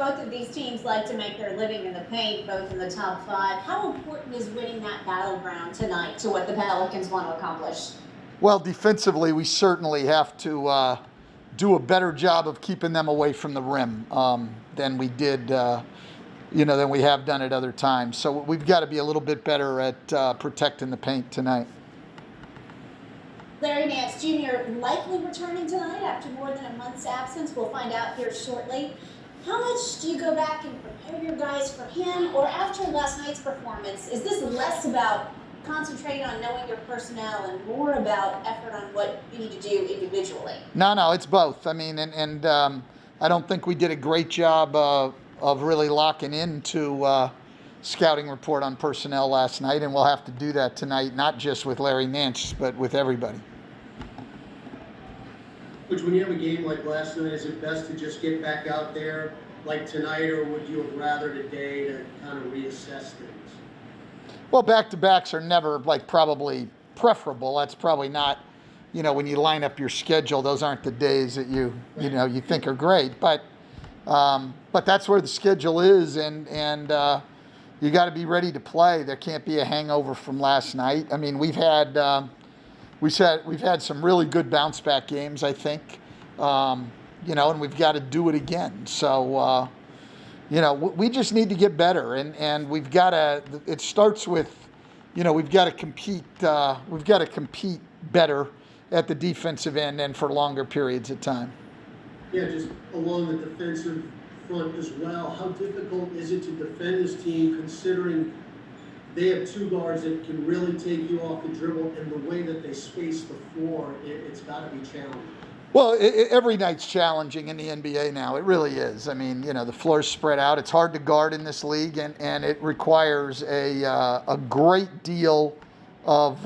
both of these teams like to make their living in the paint, both in the top 5. How important is winning that battleground tonight to what the Pelicans want to accomplish? Well, defensively, we certainly have to do a better job of keeping them away from the rim than we did, than we have done at other times. So we've got to be a little bit better at protecting the paint tonight. Larry Nance Jr. likely returning tonight after more than a month's absence. We'll find out here shortly. How much do you go back and prepare your guys for him? Or after last night's performance, is this less about concentrating on knowing your personnel and more about effort on what you need to do individually? No, it's both. I mean, and I don't think we did a great job of really locking into scouting report on personnel last night, and we'll have to do that tonight, not just with Larry Nance, but with everybody. Which, when you have a game like last night, is it best to just get back out there like tonight, or would you have rather today to kind of reassess things? Well, back-to-backs are never probably preferable. That's probably not, when you line up your schedule, those aren't the days that you think are great. But that's where the schedule is, and you got to be ready to play. There can't be a hangover from last night. I mean, we've had some really good bounce back games, I think, and we've got to do it again. So, we just need to get better, and we've got to. It starts with, we've got to compete. We've got to compete better at the defensive end and for longer periods of time. Yeah, just along the defensive front as well. How difficult is it to defend this team, considering they have two guards that can really take you off the dribble, and the way that they space the floor, it's got to be challenging. Well, every night's challenging in the NBA now. It really is. I mean, the floor's spread out. It's hard to guard in this league, and it requires a great deal of,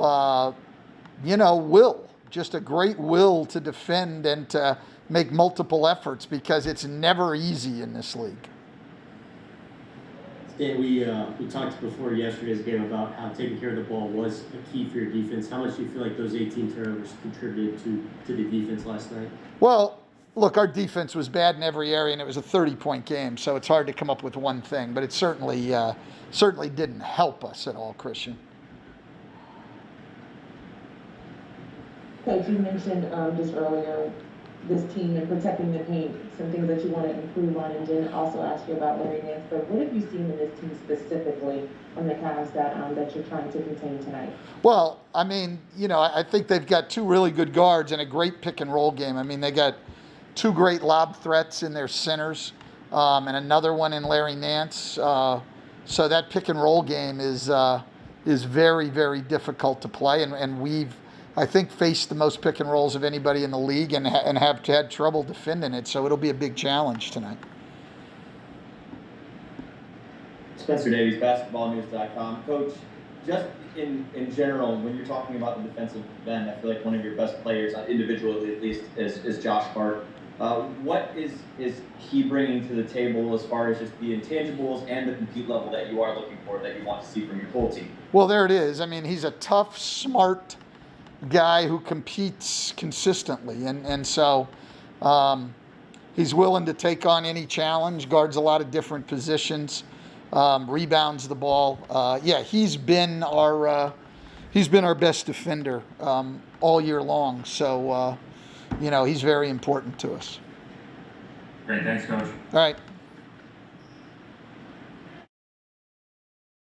will. Just a great will to defend and to make multiple efforts, because it's never easy in this league. Stan, we talked before yesterday's game about how taking care of the ball was a key for your defense. How much do you feel like those 18 turnovers contributed to the defense last night? Well, look, our defense was bad in every area, and it was a 30-point game, so it's hard to come up with one thing. But it certainly didn't help us at all, Christian. Coach, you mentioned just earlier this team and protecting the paint, some things that you want to improve on, and didn't also ask you about Larry Nance. But what have you seen in this team specifically from the Cavs that you're trying to contain tonight? Well, I mean, I think they've got two really good guards and a great pick and roll game. I mean, they got two great lob threats in their centers and another one in Larry Nance. So that pick and roll game is very, very difficult to play, and we've, I think, faced the most pick and rolls of anybody in the league and have had trouble defending it. So it'll be a big challenge tonight. Spencer Davies, basketballnews.com. Coach, just in general, when you're talking about the defensive end, I feel like one of your best players, individually at least, is Josh Hart. What is he bringing to the table as far as just the intangibles and the compete level that you are looking for, that you want to see from your whole team? Well, there it is. I mean, he's a tough, smart guy who competes consistently, and so he's willing to take on any challenge, guards a lot of different positions, rebounds the ball. He's been our best defender all year long. So he's very important to us. Great, thanks, Coach. All right.